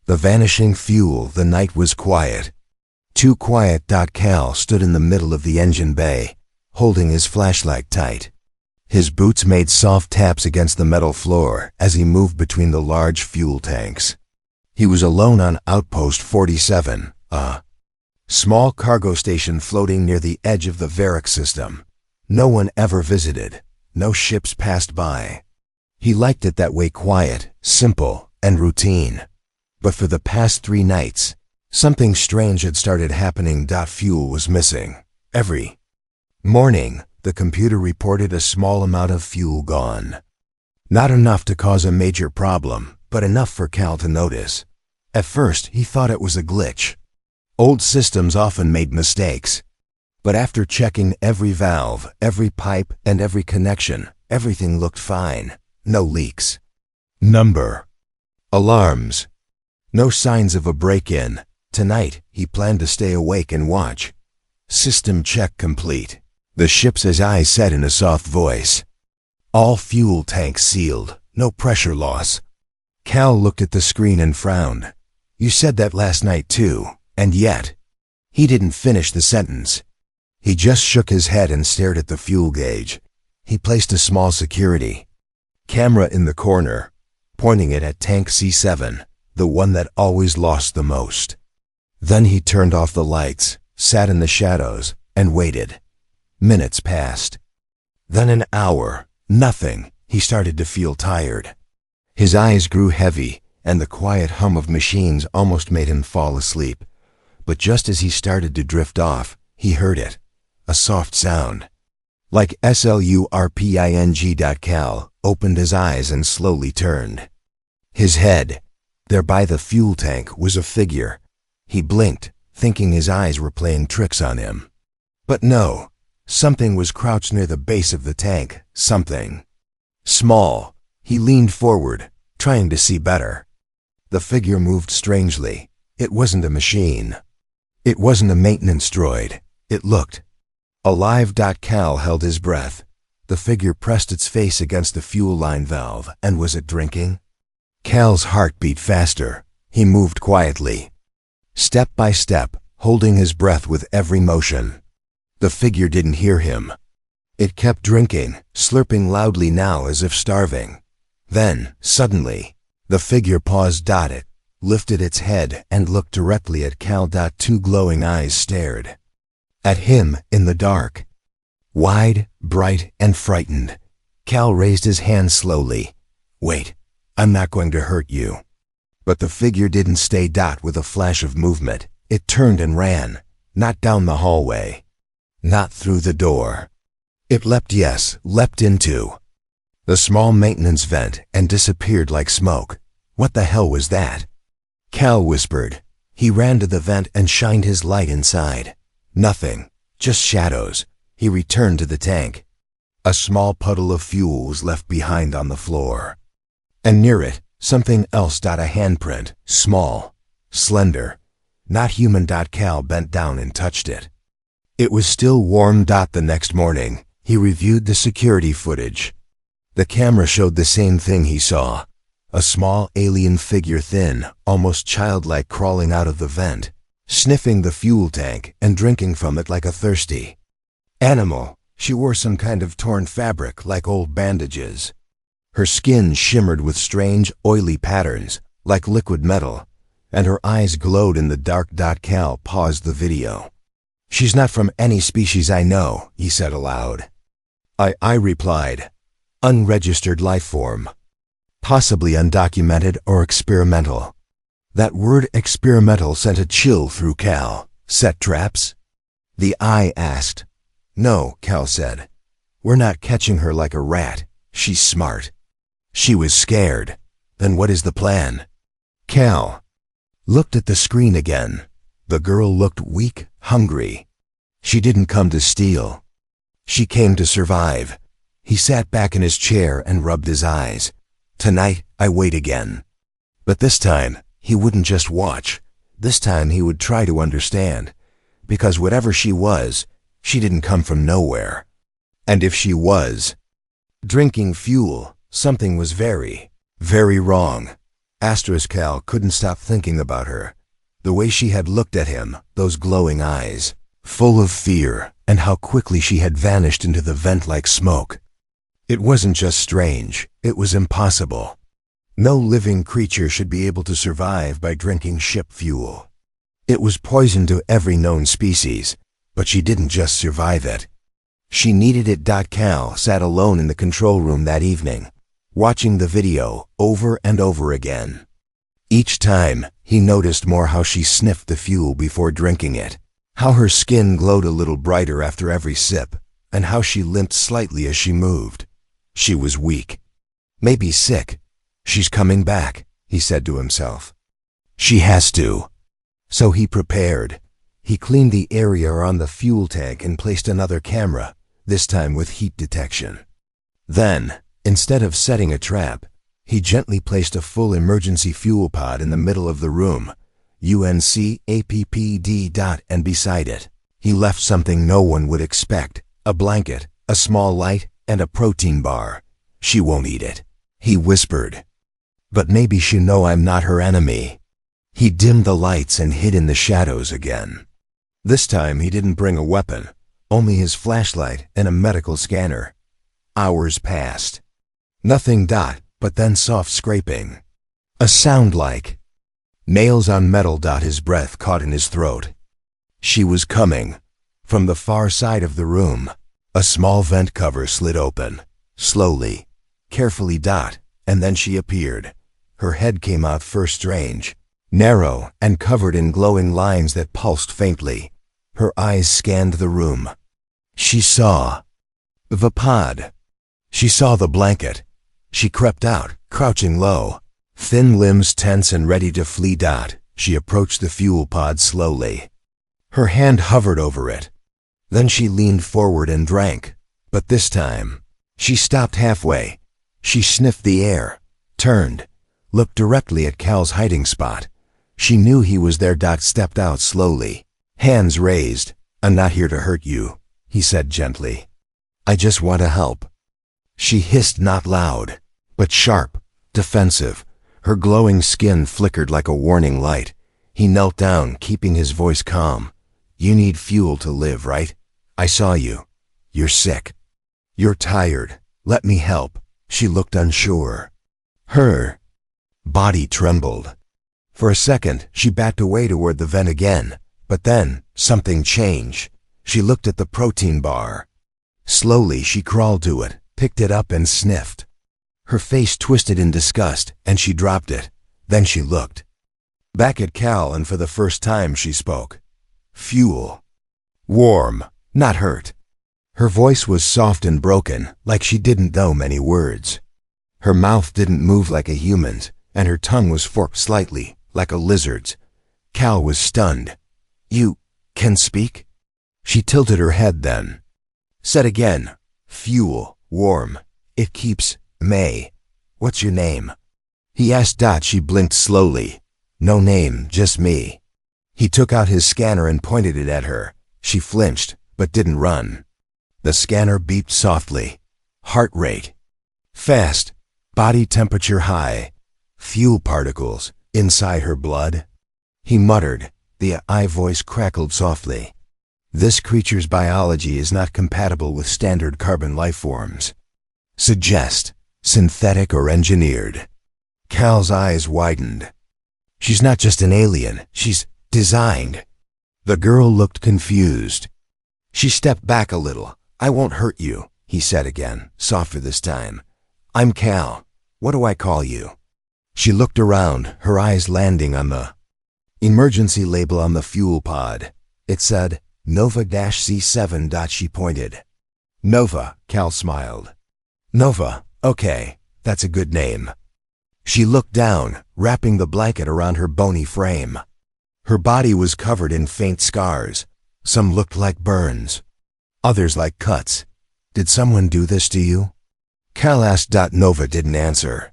The vanishing fuel. The night was quiet. Too quiet. Cal stood in the middle of the engine bay, holding his flashlight tight. His boots made soft taps against the metal floor as he moved between the large fuel tanks. He was alone on Outpost 47, a small cargo station floating near the edge of the Varick system. No one ever visited. No ships passed by. He liked it that way, quiet, simple, and routine. But for the past 3 nights, something strange had started happening. Fuel was missing. Every morning, the computer reported a small amount of fuel gone. Not enough to cause a major problem, but enough for Cal to notice. At first, he thought it was a glitch. Old systems often made mistakes. But after checking every valve, every pipe, and every connection, everything looked fine. No leaks. Alarms. No signs of a break-in. Tonight, he planned to stay awake and watch. System check complete. The ship's eyes said in a soft voice. All fuel tanks sealed. No pressure loss. Cal looked at the screen and frowned. You said that last night too, and yet. He didn't finish the sentence. He just shook his head and stared at the fuel gauge. He placed a small security camera in the corner, pointing it at tank C7, the one that always lost the most. Then he turned off the lights, sat in the shadows, and waited. Minutes passed. Then an hour. Nothing. He started to feel tired. His eyes grew heavy, and the quiet hum of machines almost made him fall asleep. But just as he started to drift off, he heard it. A soft sound. Like slurping. Cal opened his eyes and slowly turned. His head, there by the fuel tank, was a figure. He blinked, thinking his eyes were playing tricks on him. But no, something was crouched near the base of the tank, something small. He leaned forward, trying to see better. The figure moved strangely. It wasn't a machine. It wasn't a maintenance droid. It looked alive. Cal held his breath. The figure pressed its face against the fuel line valve, and was it drinking? Cal's heart beat faster. He moved quietly, step by step, holding his breath with every motion. The figure didn't hear him. It kept drinking, slurping loudly now as if starving. Then, suddenly, the figure paused. It lifted its head and looked directly at Cal. 2 glowing eyes stared at him in the dark. Wide, bright, and frightened. Cal raised his hand slowly. Wait, I'm not going to hurt you. But the figure didn't stay. With a flash of movement, it turned and ran. Not down the hallway. Not through the door. It leapt into the small maintenance vent and disappeared like smoke. What the hell was that? Cal whispered. He ran to the vent and shined his light inside. Nothing, just shadows. He returned to the tank. A small puddle of fuel was left behind on the floor. And near it, something else. A handprint, small, slender, not human. Cal bent down and touched it. It was still warm. The next morning, he reviewed the security footage. The camera showed the same thing he saw. A small alien figure, thin, almost childlike, crawling out of the vent, sniffing the fuel tank and drinking from it like a thirsty animal. She wore some kind of torn fabric like old bandages. Her skin shimmered with strange, oily patterns, like liquid metal, and her eyes glowed in the dark. Cal paused the video. She's not from any species I know, he said aloud. I replied. Unregistered life form. Possibly undocumented or experimental. That word experimental sent a chill through Cal. Set traps? The eye asked. No, Cal said. We're not catching her like a rat. She's smart. She was scared. Then what is the plan? Cal looked at the screen again. The girl looked weak, hungry. She didn't come to steal. She came to survive. He sat back in his chair and rubbed his eyes. Tonight, I wait again. But this time, he wouldn't just watch. This time he would try to understand. Because whatever she was, she didn't come from nowhere. And if she was drinking fuel, something was very, very wrong. Cal couldn't stop thinking about her. The way she had looked at him, those glowing eyes, full of fear, and how quickly she had vanished into the vent like smoke. It wasn't just strange, it was impossible. No living creature should be able to survive by drinking ship fuel. It was poison to every known species, but she didn't just survive it. She needed it. Cal sat alone in the control room that evening, watching the video over and over again. Each time, he noticed more how she sniffed the fuel before drinking it, how her skin glowed a little brighter after every sip, and how she limped slightly as she moved. She was weak. Maybe sick. She's coming back, he said to himself. She has to. So he prepared. He cleaned the area around the fuel tank and placed another camera, this time with heat detection. Then, instead of setting a trap, he gently placed a full emergency fuel pod in the middle of the room, UNCAPPD. And beside it, he left something no one would expect, a blanket, a small light, and a protein bar. She won't eat it, he whispered. But maybe she'll know I'm not her enemy. He dimmed the lights and hid in the shadows again. This time he didn't bring a weapon, only his flashlight and a medical scanner. Hours passed. Nothing. But then soft scraping. A sound like nails on metal. His breath caught in his throat. She was coming. From the far side of the room, a small vent cover slid open, slowly, carefully. And then she appeared. Her head came out first, strange, narrow, and covered in glowing lines that pulsed faintly. Her eyes scanned the room. She saw the pod. She saw the blanket. She crept out, crouching low, thin limbs tense and ready to flee. She approached the fuel pod slowly. Her hand hovered over it. Then she leaned forward and drank. But this time, she stopped halfway. She sniffed the air, turned, looked directly at Cal's hiding spot. She knew he was there. Stepped out slowly, hands raised. I'm not here to hurt you, he said gently. I just want to help. She hissed, not loud, but sharp, defensive. Her glowing skin flickered like a warning light. He knelt down, keeping his voice calm. You need fuel to live, right? I saw you. You're sick. You're tired. Let me help. She looked unsure. Her body trembled. For a second, she backed away toward the vent again. But then, something changed. She looked at the protein bar. Slowly, she crawled to it, picked it up and sniffed. Her face twisted in disgust, and she dropped it. Then she looked back at Cal, and for the first time she spoke. Fuel. Warm, not hurt. Her voice was soft and broken, like she didn't know many words. Her mouth didn't move like a human's, and her tongue was forked slightly, like a lizard's. Cal was stunned. You can speak? She tilted her head then. Said again. Fuel. Warm. It keeps. May. What's your name? He asked. She blinked slowly. No name, just me. He took out his scanner and pointed it at her. She flinched, but didn't run. The scanner beeped softly. Heart rate fast. Body temperature high. Fuel particles inside her blood. He muttered. The I voice crackled softly. This creature's biology is not compatible with standard carbon life forms. Suggest synthetic or engineered. Cal's eyes widened. She's not just an alien, she's designed. The girl looked confused. She stepped back a little. I won't hurt you, he said again, softer this time. I'm Cal. What do I call you? She looked around, her eyes landing on the emergency label on the fuel pod. It said, Nova-C7. She pointed. Nova, Cal smiled. Nova, okay, that's a good name. She looked down, wrapping the blanket around her bony frame. Her body was covered in faint scars. Some looked like burns, others like cuts. Did someone do this to you? Cal asked. Nova didn't answer,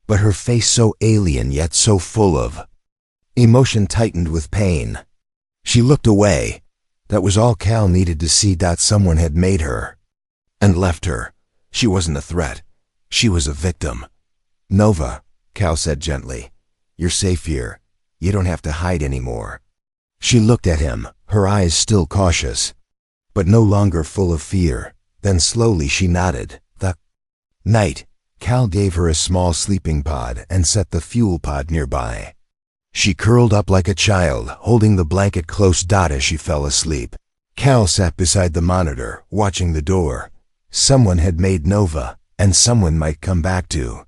but her face so alien yet so full of emotion tightened with pain. She looked away. That was all Cal needed to see. Someone had made her and left her. She wasn't a threat. She was a victim. Nova, Cal said gently. You're safe here. You don't have to hide anymore." She looked at him, her eyes still cautious, but no longer full of fear. Then slowly she nodded. "The night." Cal gave her a small sleeping pod and set the fuel pod nearby. She curled up like a child, holding the blanket close as she fell asleep. Cal sat beside the monitor, watching the door. Someone had made Nova, and someone might come back to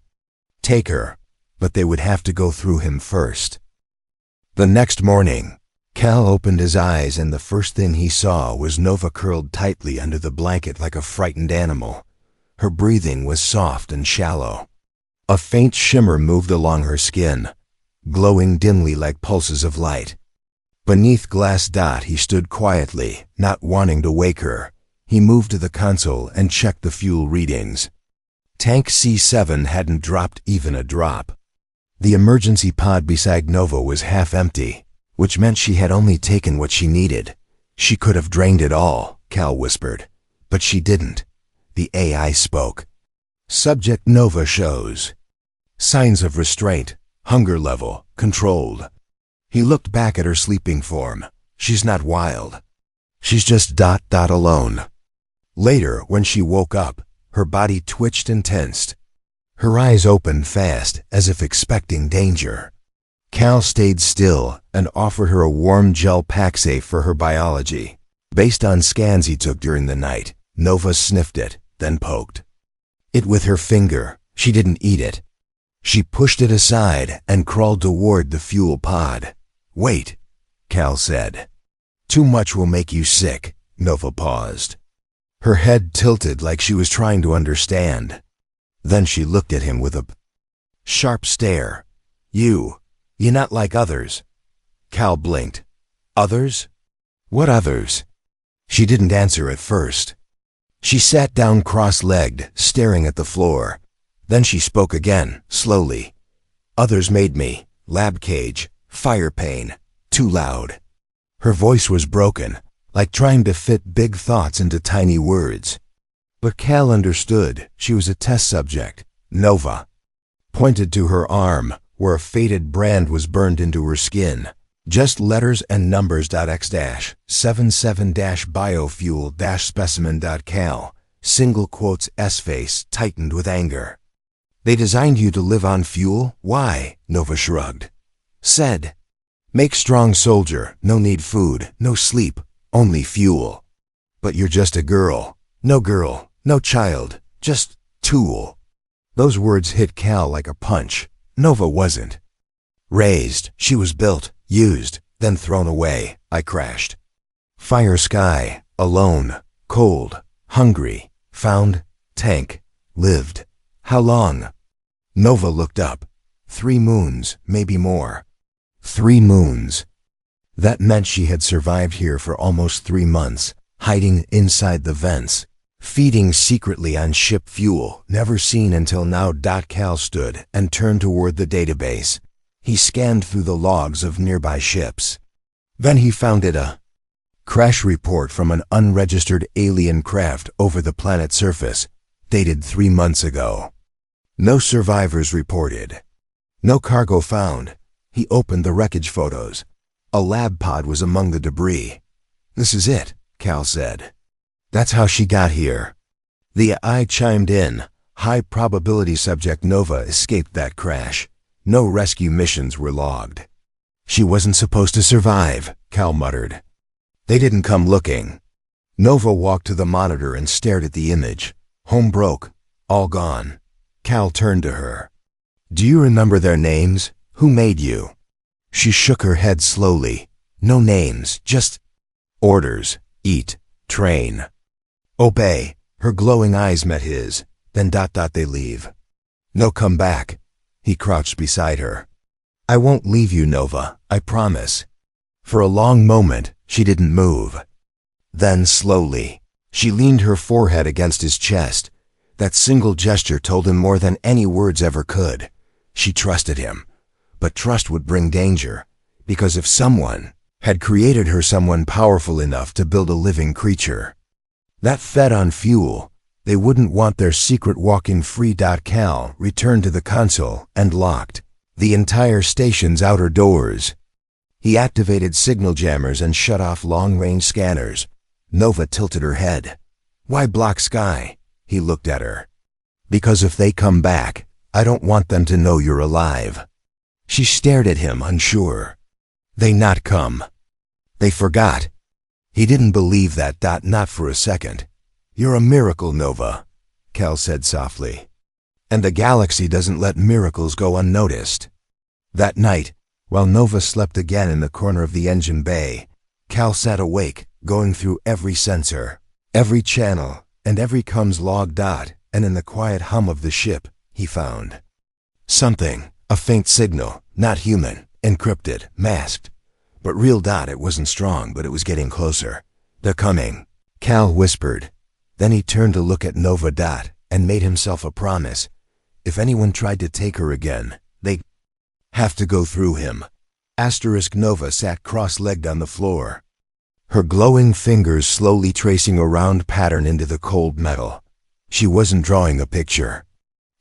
take her, but they would have to go through him first. The next morning, Cal opened his eyes and the first thing he saw was Nova curled tightly under the blanket like a frightened animal. Her breathing was soft and shallow. A faint shimmer moved along her skin, glowing dimly like pulses of light. Beneath glass he stood quietly, not wanting to wake her. He moved to the console and checked the fuel readings. Tank C7 hadn't dropped even a drop. The emergency pod beside Nova was half empty, which meant she had only taken what she needed. She could have drained it all, Cal whispered, but she didn't. The AI spoke. Subject Nova shows signs of restraint, hunger level, controlled. He looked back at her sleeping form. She's not wild. She's just alone. Later, when she woke up, her body twitched and tensed. Her eyes opened fast, as if expecting danger. Cal stayed still and offered her a warm gel Paxay for her biology. Based on scans he took during the night, Nova sniffed it, then poked it with her finger. She didn't eat it. She pushed it aside and crawled toward the fuel pod. "Wait," Cal said. "Too much will make you sick." Nova paused. Her head tilted like she was trying to understand. Then she looked at him with a sharp stare. You're not like others." Cal blinked. "Others? What others?" She didn't answer at first. She sat down cross-legged, staring at the floor. Then she spoke again, slowly. "Others made me. Lab cage, fire pain, too loud." Her voice was broken, like trying to fit big thoughts into tiny words. But Cal understood. She was a test subject. Nova pointed to her arm, where a faded brand was burned into her skin. Just letters and numbers. X77-biofuel-specimen.cal. Single quotes. S-face tightened with anger. "They designed you to live on fuel? Why?" Nova shrugged. Said, "Make strong soldier, no need food, no sleep, only fuel. But you're just a girl. No child, just tool." Those words hit Cal like a punch. Nova wasn't raised. She was built, used, then thrown away. I crashed. Fire sky, alone, cold, hungry, found, tank, lived. How long? Nova looked up. 3 moons, maybe more. 3 moons. That meant she had survived here for almost 3 months, hiding inside the vents, feeding secretly on ship fuel, never seen until now. Cal stood and turned toward the database. He scanned through the logs of nearby ships. Then he found a crash report from an unregistered alien craft over the planet's surface, dated 3 months ago. No survivors reported. No cargo found. He opened the wreckage photos. A lab pod was among the debris. "This is it," Cal said. "That's how she got here." The AI chimed in. High probability subject Nova escaped that crash. No rescue missions were logged. "She wasn't supposed to survive," Cal muttered. "They didn't come looking." Nova walked to the monitor and stared at the image. Home broke. All gone. Cal turned to her. "Do you remember their names? Who made you?" She shook her head slowly. "No names, just orders. Eat. Train. Obey." Her glowing eyes met his. Then they leave. "No come back." He crouched beside her. "I won't leave you, Nova, I promise." For a long moment, she didn't move. Then slowly, she leaned her forehead against his chest. That single gesture told him more than any words ever could. She trusted him. But trust would bring danger, because if someone had created her someone powerful enough to build a living creature that fed on fuel, they wouldn't want their secret walking free. Cal returned to the console and locked. The entire station's outer doors. He activated signal jammers and shut off long-range scanners. Nova tilted her head. Why block sky? He looked at her. Because if they come back, I don't want them to know you're alive. She stared at him, unsure. They not come. They forgot. He didn't believe that, not for a second. You're a miracle, Nova, Cal said softly. And the galaxy doesn't let miracles go unnoticed. That night, while Nova slept again in the corner of the engine bay, Cal sat awake, going through every sensor, every channel, and every comms log. And in the quiet hum of the ship, he found something, a faint signal, not human, encrypted, masked. But real. It wasn't strong, but it was getting closer. They're coming, Cal whispered. Then he turned to look at Nova. And made himself a promise. If anyone tried to take her again, they'd have to go through him. Nova sat cross-legged on the floor, her glowing fingers slowly tracing a round pattern into the cold metal. She wasn't drawing a picture.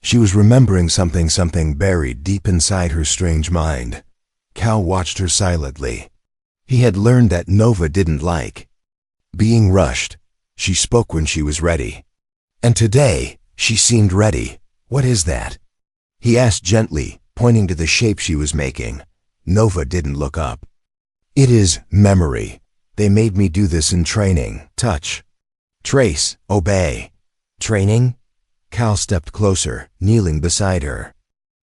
She was remembering something buried deep inside her strange mind. Cal watched her silently. He had learned that Nova didn't like being rushed. She spoke when she was ready. And today, she seemed ready. What is that? He asked gently, pointing to the shape she was making. Nova didn't look up. It is memory. They made me do this in training. Touch. Trace. Obey. Training? Cal stepped closer, kneeling beside her.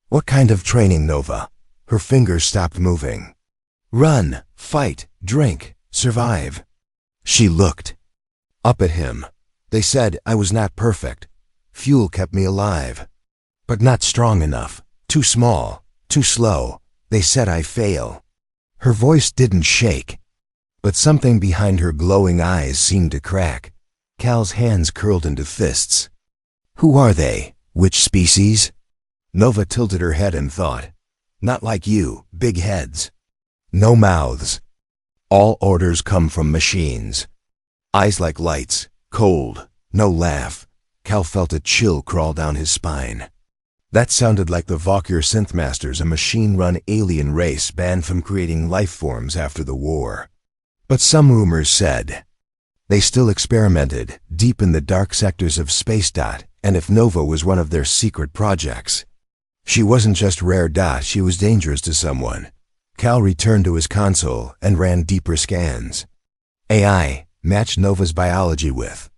What kind of training, Nova? Her fingers stopped moving. Run, fight, drink, survive. She looked up at him. They said I was not perfect. Fuel kept me alive. But not strong enough. Too small. Too slow. They said I fail. Her voice didn't shake, but something behind her glowing eyes seemed to crack. Cal's hands curled into fists. Who are they? Which species? Nova tilted her head and thought. Not like you, big heads. No mouths. All orders come from machines. Eyes like lights, cold, no laugh. Cal felt a chill crawl down his spine. That sounded like the Vokir Synthmasters, a machine-run alien race banned from creating life forms after the war. But some rumors said they still experimented deep in the dark sectors of space. And if Nova was one of their secret projects, she wasn't just rare. She was dangerous to someone. Cal returned to his console and ran deeper scans. AI matched Nova's biology with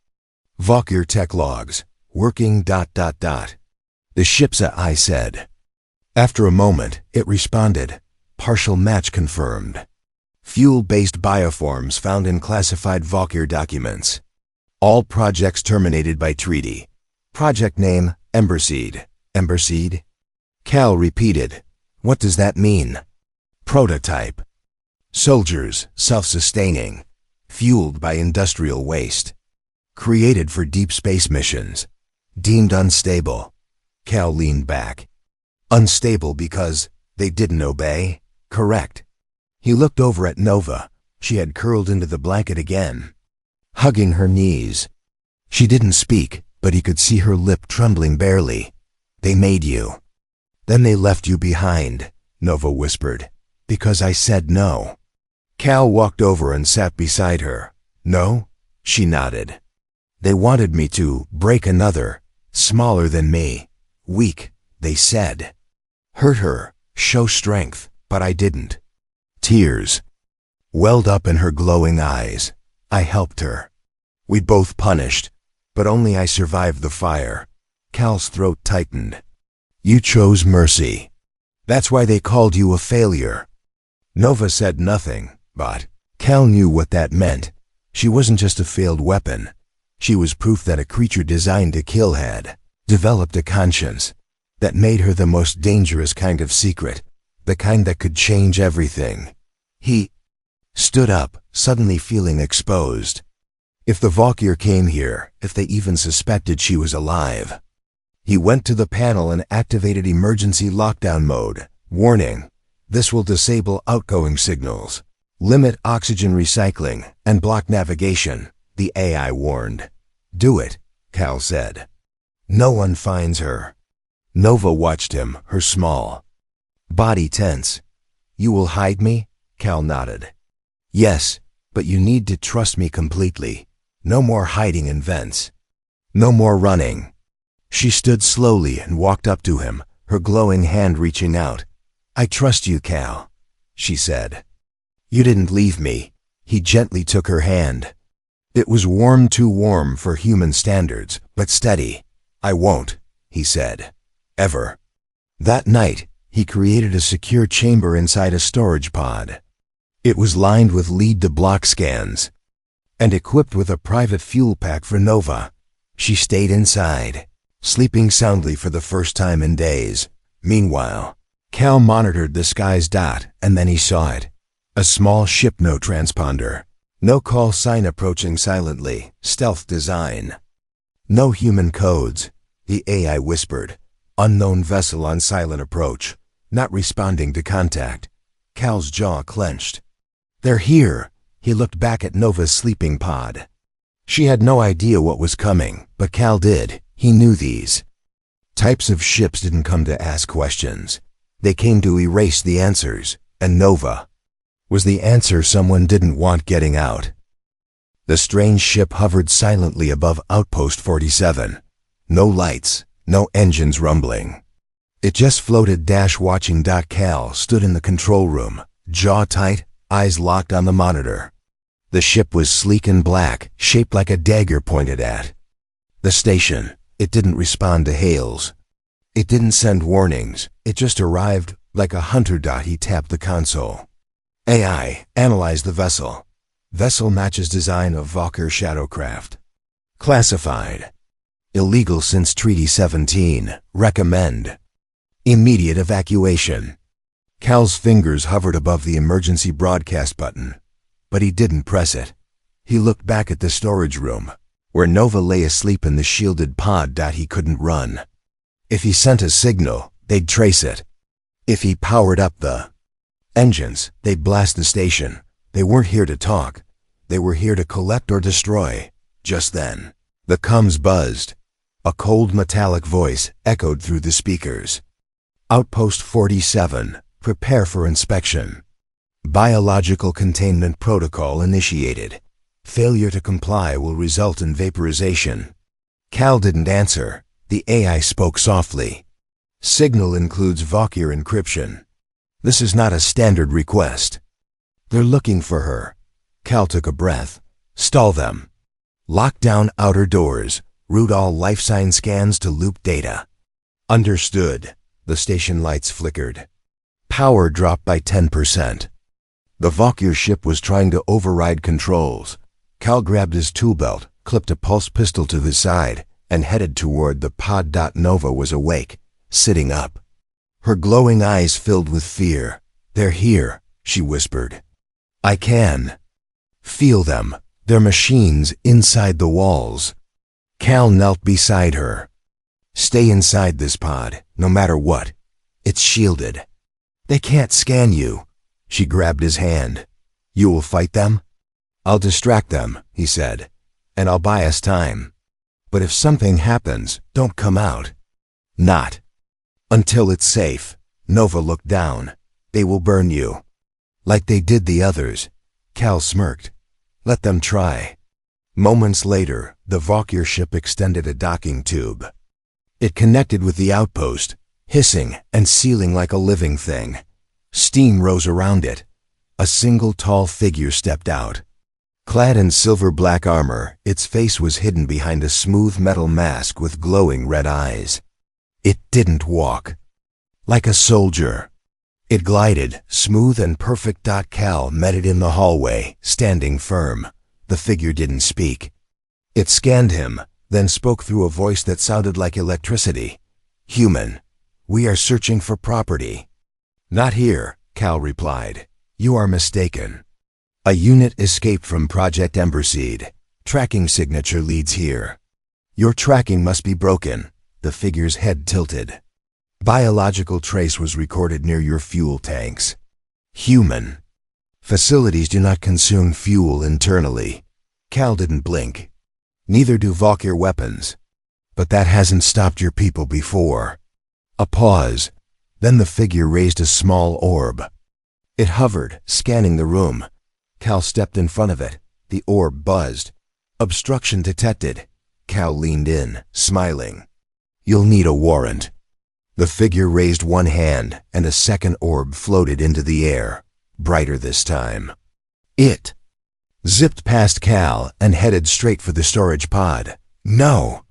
Vokir tech logs, working. The ship's AI said. After a moment, it responded. Partial match confirmed. Fuel-based bioforms found in classified Vokir documents. All projects terminated by treaty. Project name, Emberseed. Emberseed? Cal repeated. What does that mean? Prototype. Soldiers, self-sustaining. Fueled by industrial waste. Created for deep space missions. Deemed unstable. Cal leaned back. Unstable because they didn't obey? Correct. He looked over at Nova. She had curled into the blanket again, hugging her knees. She didn't speak, but he could see her lip trembling barely. They made you. Then they left you behind, Nova whispered. Because I said no. Cal walked over and sat beside her. No? She nodded. They wanted me to break another, smaller than me. Weak, they said. Hurt her, show strength, but I didn't. Tears welled up in her glowing eyes. I helped her. We both punished, but only I survived the fire. Cal's throat tightened. You chose mercy. That's why they called you a failure. Nova said nothing, but Cal knew what that meant. She wasn't just a failed weapon. She was proof that a creature designed to kill had developed a conscience that made her the most dangerous kind of secret, the kind that could change everything. He stood up, suddenly feeling exposed. If the Vokir came here, if they even suspected she was alive. He went to the panel and activated emergency lockdown mode. Warning, this will disable outgoing signals, limit oxygen recycling, and block navigation, the AI warned. Do it, Cal said. No one finds her. Nova watched him, her small body tense. You will hide me? Cal nodded. Yes, but you need to trust me completely. No more hiding in vents. No more running. She stood slowly and walked up to him, her glowing hand reaching out. I trust you, Cal, she said. You didn't leave me. He gently took her hand. It was warm, too warm for human standards, but steady. I won't, he said. Ever. That night, he created a secure chamber inside a storage pod. It was lined with lead-to-block scans and equipped with a private fuel pack for Nova. She stayed inside, sleeping soundly for the first time in days. Meanwhile, Cal monitored the sky's dot, and then he saw it. A small ship, no transponder. No call sign, approaching silently, stealth design. No human codes, the AI whispered. Unknown vessel on silent approach, not responding to contact. Cal's jaw clenched. They're here. He looked back at Nova's sleeping pod. She had no idea what was coming, but Cal did. He knew these types of ships didn't come to ask questions. They came to erase the answers, and Nova was the answer someone didn't want getting out. The strange ship hovered silently above Outpost 47. No lights, no engines rumbling. It just floated, watching. Cal stood in the control room, jaw tight, eyes locked on the monitor. The ship was sleek and black, shaped like a dagger pointed at the station. It didn't respond to hails. It didn't send warnings. It just arrived like a hunter. He tapped the console. AI, analyze the vessel. Vessel matches design of Valkyr shadowcraft. Classified. Illegal since Treaty 17. Recommend immediate evacuation. Cal's fingers hovered above the emergency broadcast button, but he didn't press it. He looked back at the storage room, where Nova lay asleep in the shielded pod. He couldn't run. If he sent a signal, they'd trace it. If he powered up the engines, they'd blast the station. They weren't here to talk. They were here to collect or destroy. Just then, the comms buzzed. A cold metallic voice echoed through the speakers. Outpost 47, prepare for inspection. Biological containment protocol initiated. Failure to comply will result in vaporization. Cal didn't answer. The AI spoke softly. Signal includes Valkyr encryption. This is not a standard request. They're looking for her. Cal took a breath. Stall them. Lock down outer doors. Route all life sign scans to loop data. Understood. The station lights flickered. Power dropped by 10%. The Valkyr ship was trying to override controls. Cal grabbed his tool belt, clipped a pulse pistol to the side, and headed toward the pod. Nova was awake, sitting up. Her glowing eyes filled with fear. They're here, she whispered. I can feel them. They're machines inside the walls. Cal knelt beside her. Stay inside this pod, no matter what. It's shielded. They can't scan you. She grabbed his hand. You will fight them? I'll distract them, he said, and I'll buy us time. But if something happens, don't come out. Not until it's safe. Nova looked down. They will burn you. Like they did the others. Cal smirked. Let them try. Moments later, the Valkyr ship extended a docking tube. It connected with the outpost, hissing and sealing like a living thing. Steam rose around it. A single tall figure stepped out. Clad in silver-black armor, its face was hidden behind a smooth metal mask with glowing red eyes. It didn't walk. Like a soldier. It glided, smooth and perfect. Cal met it in the hallway, standing firm. The figure didn't speak. It scanned him, then spoke through a voice that sounded like electricity. Human, we are searching for property. Not here, Cal replied. You are mistaken. A unit escaped from Project Emberseed. Tracking signature leads here. Your tracking must be broken. The figure's head tilted. Biological trace was recorded near your fuel tanks. Human. Facilities do not consume fuel internally. Cal didn't blink. Neither do Valkyr weapons. But that hasn't stopped your people before. A pause. Then the figure raised a small orb. It hovered, scanning the room. Cal stepped in front of it. The orb buzzed. Obstruction detected. Cal leaned in, smiling. You'll need a warrant. The figure raised one hand, and a second orb floated into the air, brighter this time. It zipped past Cal and headed straight for the storage pod. No!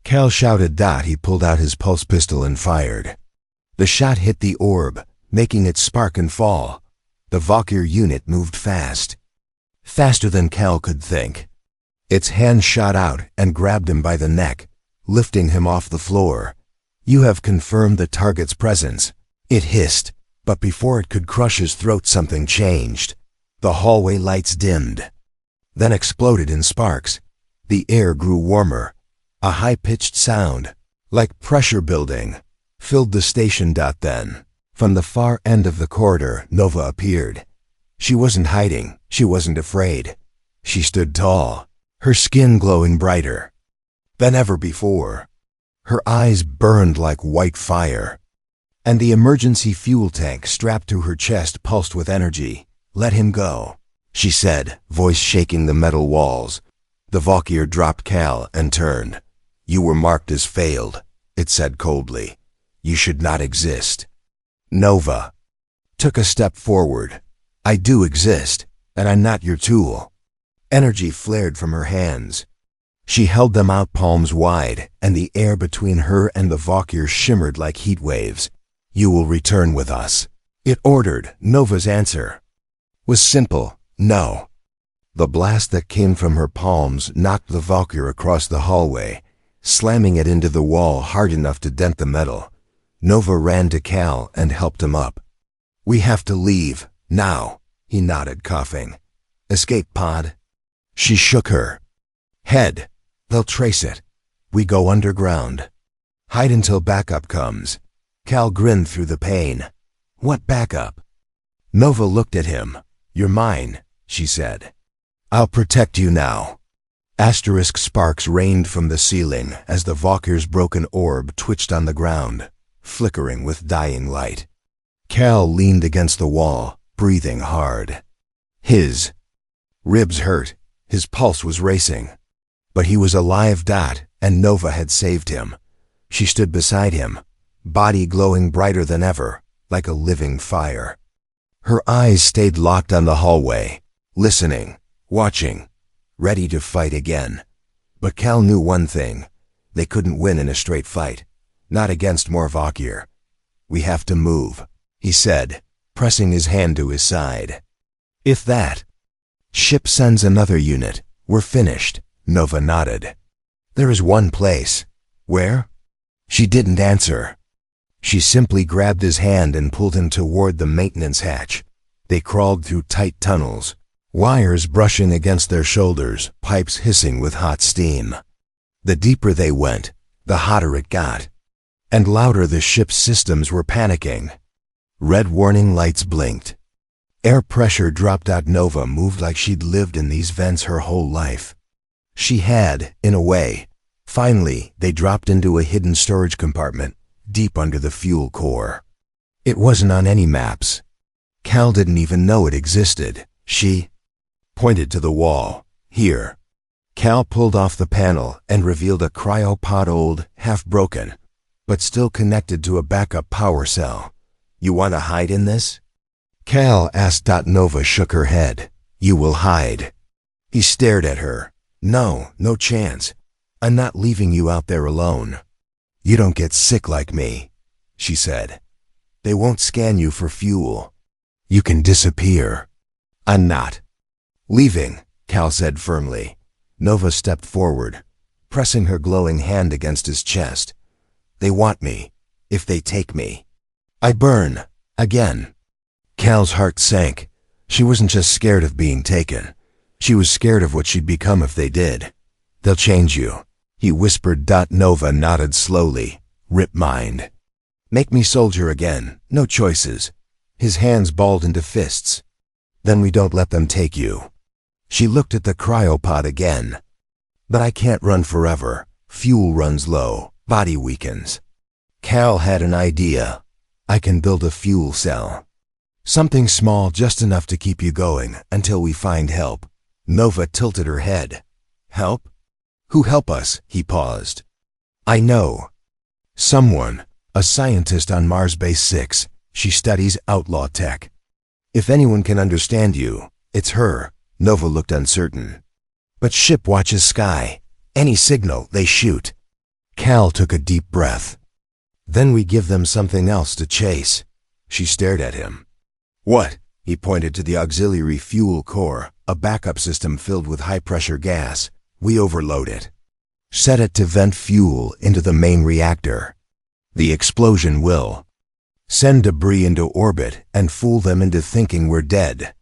Cal shouted. He pulled out his pulse pistol and fired. The shot hit the orb, making it spark and fall. The Valkyr unit moved fast. Faster than Cal could think. Its hand shot out and grabbed him by the neck, lifting him off the floor. You have confirmed the target's presence, it hissed, but before it could crush his throat, something changed. The hallway lights dimmed, then exploded in sparks. The air grew warmer. A high-pitched sound, like pressure building, filled the station. Then, from the far end of the corridor, Nova appeared. She wasn't hiding, she wasn't afraid. She stood tall, her skin glowing brighter than ever before. Her eyes burned like white fire, and the emergency fuel tank strapped to her chest pulsed with energy. Let him go, she said, voice shaking the metal walls. The Valkyr dropped Cal and turned. You were marked as failed, it said coldly. You should not exist. Nova took a step forward. I do exist, and I'm not your tool. Energy flared from her hands. She held them out palms wide, and the air between her and the Valkyr shimmered like heat waves. You will return with us, it ordered. Nova's answer was simple, no. The blast that came from her palms knocked the Valkyr across the hallway, slamming it into the wall hard enough to dent the metal. Nova ran to Cal and helped him up. We have to leave, now, he nodded, coughing. Escape pod? She shook her head. They'll trace it. We go underground. Hide until backup comes. Cal grinned through the pain. What backup? Nova looked at him. You're mine, she said. I'll protect you now. Asterisk sparks rained from the ceiling as the Valkyr's broken orb twitched on the ground, flickering with dying light. Cal leaned against the wall, breathing hard. His ribs hurt. His pulse was racing. But he was alive. And Nova had saved him. She stood beside him, body glowing brighter than ever, like a living fire. Her eyes stayed locked on the hallway, listening, watching, ready to fight again. But Cal knew one thing. They couldn't win in a straight fight. Not against more Valkyr. We have to move, he said, pressing his hand to his side. If that ship sends another unit, we're finished. Nova nodded. There is one place. Where? She didn't answer. She simply grabbed his hand and pulled him toward the maintenance hatch. They crawled through tight tunnels, wires brushing against their shoulders, pipes hissing with hot steam. The deeper they went, the hotter it got, and louder the ship's systems were panicking. Red warning lights blinked. Air pressure dropped. Nova moved like she'd lived in these vents her whole life. She had, in a way. Finally, they dropped into a hidden storage compartment, deep under the fuel core. It wasn't on any maps. Cal didn't even know it existed. She pointed to the wall. Here. Cal pulled off the panel and revealed a cryopod, old, half-broken, but still connected to a backup power cell. You want to hide in this? Cal asked. Nova shook her head. You will hide. He stared at her. No, no chance. I'm not leaving you out there alone. You don't get sick like me, she said. They won't scan you for fuel. You can disappear. I'm not leaving, Cal said firmly. Nova stepped forward, pressing her glowing hand against his chest. They want me. If they take me, I burn. Again. Cal's heart sank. She wasn't just scared of being taken. She was scared of what she'd become if they did. They'll change you, he whispered. Nova nodded slowly. Rip mind. Make me soldier again. No choices. His hands balled into fists. Then we don't let them take you. She looked at the cryopod again. But I can't run forever. Fuel runs low. Body weakens. Cal had an idea. I can build a fuel cell. Something small, just enough to keep you going until we find help. Nova tilted her head. Help? Who help us? He paused. I know. Someone, a scientist on Mars Base 6. She studies outlaw tech. If anyone can understand you, it's her. Nova looked uncertain. But ship watches sky. Any signal, they shoot. Cal took a deep breath. Then we give them something else to chase. She stared at him. What? He pointed to the auxiliary fuel core, a backup system filled with high-pressure gas. We overload it. Set it to vent fuel into the main reactor. The explosion will send debris into orbit and fool them into thinking we're dead.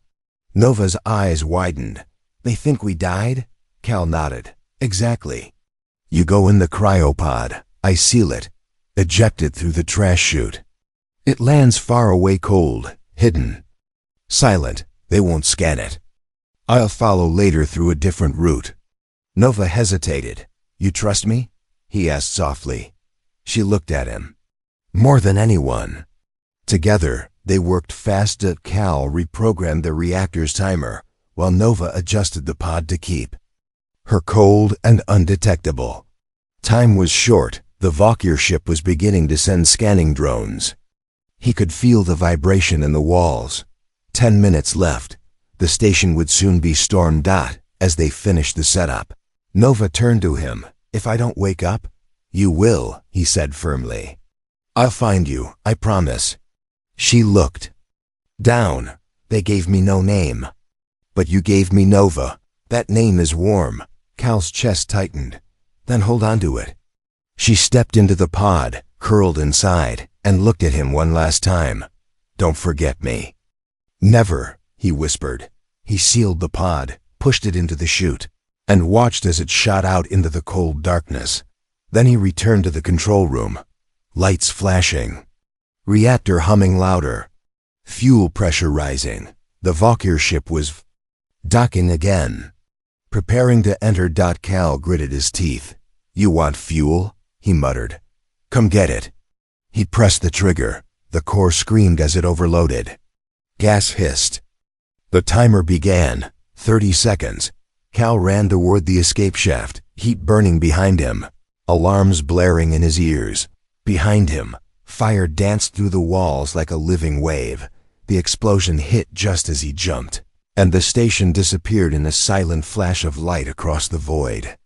Nova's eyes widened. They think we died? Cal nodded. Exactly. You go in the cryopod. I seal it. Eject it through the trash chute. It lands far away, cold, hidden. Silent. They won't scan it. I'll follow later through a different route. Nova hesitated. You trust me? He asked softly. She looked at him. More than anyone. Together, they worked fast. Cal reprogrammed the reactor's timer, while Nova adjusted the pod to keep her cold and undetectable. Time was short. The Valkyr ship was beginning to send scanning drones. He could feel the vibration in the walls. 10 minutes left. The station would soon be stormed. As they finished the setup, Nova turned to him. If I don't wake up? You will, he said firmly. I'll find you, I promise. She looked down. They gave me no name. But you gave me Nova. That name is warm. Cal's chest tightened. Then hold on to it. She stepped into the pod, curled inside, and looked at him one last time. Don't forget me. Never, he whispered. He sealed the pod, pushed it into the chute, and watched as it shot out into the cold darkness. Then he returned to the control room. Lights flashing. Reactor humming louder. Fuel pressure rising. The Valkyr ship was docking again. Preparing to enter. Cal gritted his teeth. You want fuel? He muttered. Come get it. He pressed the trigger. The core screamed as it overloaded. Gas hissed. The timer began. 30 seconds. Cal ran toward the escape shaft, heat burning behind him, alarms blaring in his ears. Behind him, fire danced through the walls like a living wave. The explosion hit just as he jumped, and the station disappeared in a silent flash of light across the void.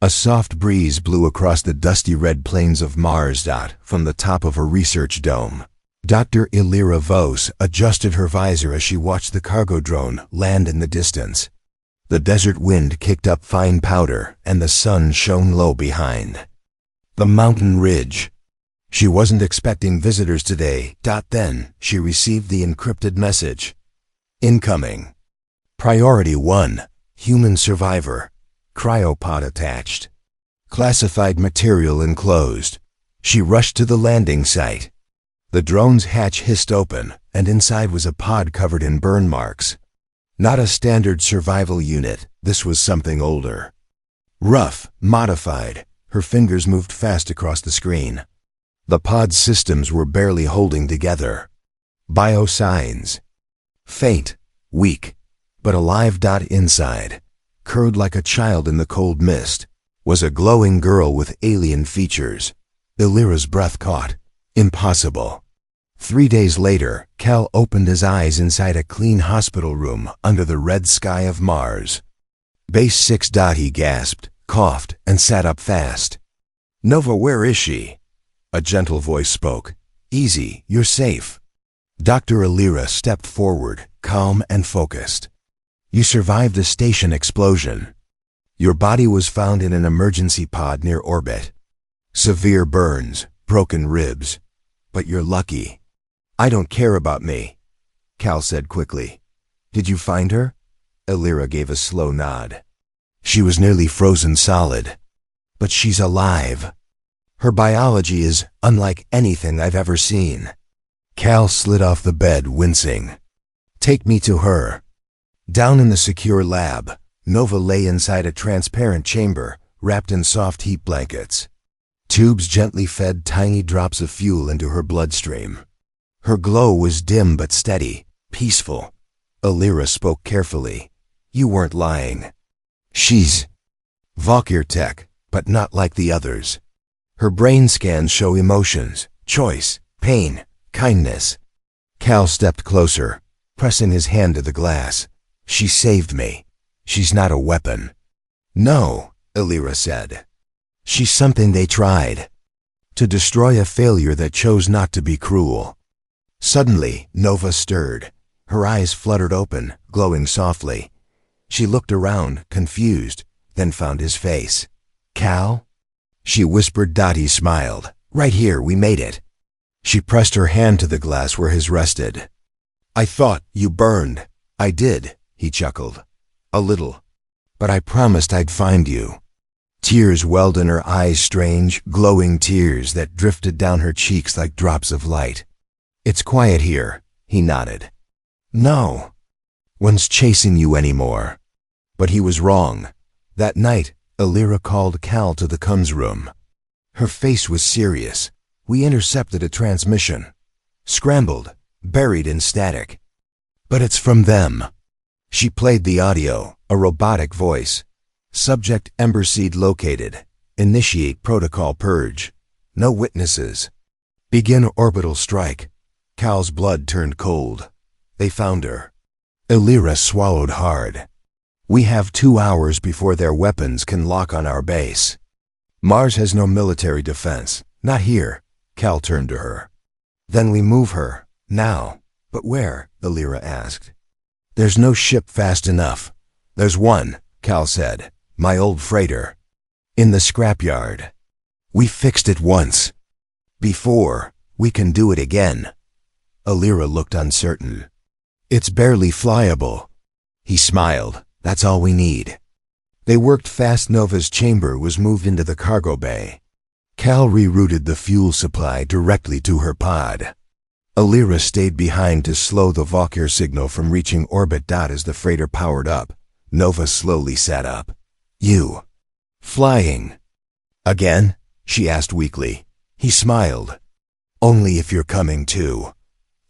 A soft breeze blew across the dusty red plains of Mars. From the top of her research dome, Dr. Illyra Vos adjusted her visor as she watched the cargo drone land in the distance. The desert wind kicked up fine powder, and the sun shone low behind the mountain ridge. She wasn't expecting visitors today. Then she received the encrypted message. Incoming. Priority 1. Human survivor. Cryopod attached. Classified material enclosed. She rushed to the landing site. The drone's hatch hissed open, and inside was a pod covered in burn marks. Not a standard survival unit. This was something older. Rough, modified. Her fingers moved fast across the screen. The pod's systems were barely holding together. Biosigns. Faint, weak, but alive. Inside, curled like a child in the cold mist, was a glowing girl with alien features. Illyra's breath caught. Impossible. 3 days later, Cal opened his eyes inside a clean hospital room under the red sky of Mars. Base 6. He gasped, coughed, and sat up fast. Nova, where is she? A gentle voice spoke. Easy, you're safe. Dr. Illyra stepped forward, calm and focused. You survived the station explosion. Your body was found in an emergency pod near orbit. Severe burns, broken ribs. But you're lucky. I don't care about me, Cal said quickly. Did you find her? Illyra gave a slow nod. She was nearly frozen solid. But she's alive. Her biology is unlike anything I've ever seen. Cal slid off the bed, wincing. Take me to her. Down in the secure lab, Nova lay inside a transparent chamber, wrapped in soft heat blankets. tubes gently fed tiny drops of fuel into her bloodstream. Her glow was dim but steady, peaceful. Alira spoke carefully. You weren't lying. She's Valkyr tech, but not like the others. Her brain scans show emotions, choice, pain, kindness. Cal stepped closer, pressing his hand to the glass. She saved me. She's not a weapon. No, Alira said. She's something they tried to destroy, a failure that chose not to be cruel. Suddenly, Nova stirred. Her eyes fluttered open, glowing softly. She looked around, confused, then found his face. Cal? She whispered. He smiled. Right here, we made it. She pressed her hand to the glass where his rested. I thought you burned. I did, he chuckled. A little. But I promised I'd find you. Tears welled in her eyes, strange, glowing tears that drifted down her cheeks like drops of light. It's quiet here, he nodded. No one's chasing you anymore. But he was wrong. That night, Alira called Cal to the comms room. Her face was serious. We intercepted a transmission. Scrambled, buried in static. But it's from them. She played the audio, a robotic voice. Subject Ember Seed located. Initiate protocol purge. No witnesses. Begin orbital strike. Cal's blood turned cold. They found her. Alira swallowed hard. We have 2 hours before their weapons can lock on our base. Mars has no military defense. Not here. Cal turned to her. Then we move her. Now. But where? Alira asked. There's no ship fast enough. There's one, Cal said. My old freighter. In the scrapyard. We fixed it once. Before, we can do it again. Alira looked uncertain. It's barely flyable. He smiled. That's all we need. They worked fast. Nova's chamber was moved into the cargo bay. Cal rerouted the fuel supply directly to her pod. Alira stayed behind to slow the Valkyr signal from reaching orbit. As the freighter powered up, Nova slowly sat up. You. Flying. Again? She asked weakly. He smiled. Only if you're coming too.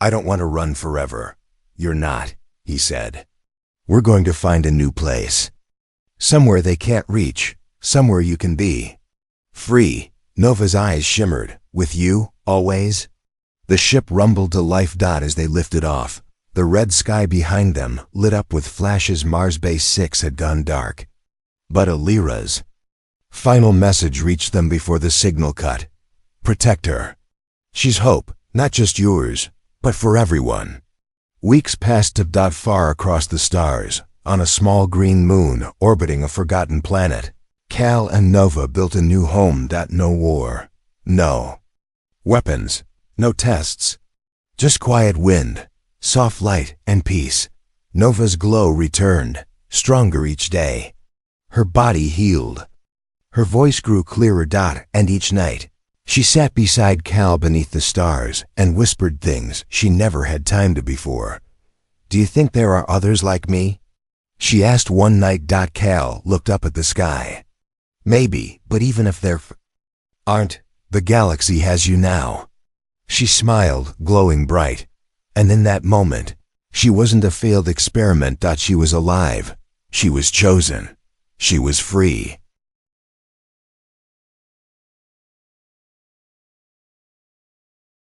I don't want to run forever. You're not, he said. We're going to find a new place. Somewhere they can't reach. Somewhere you can be free. Nova's eyes shimmered. With you, always? The ship rumbled to life. As they lifted off, the red sky behind them lit up with flashes. Mars Base 6 had gone dark. But Alira's final message reached them before the signal cut. Protect her. She's hope, not just yours, but for everyone. Weeks passed. Far across the stars, on a small green moon orbiting a forgotten planet, Cal and Nova built a new home. No war. No weapons. No tests. Just quiet wind, soft light, and peace. Nova's glow returned, stronger each day. Her body healed. Her voice grew clearer. And each night, she sat beside Cal beneath the stars and whispered things she never had time to before. Do you think there are others like me? She asked one night. Cal looked up at the sky. Maybe, but even if there aren't, the galaxy has you now. She smiled, glowing bright. And in that moment, she wasn't a failed experiment. She was alive. She was chosen. She was free.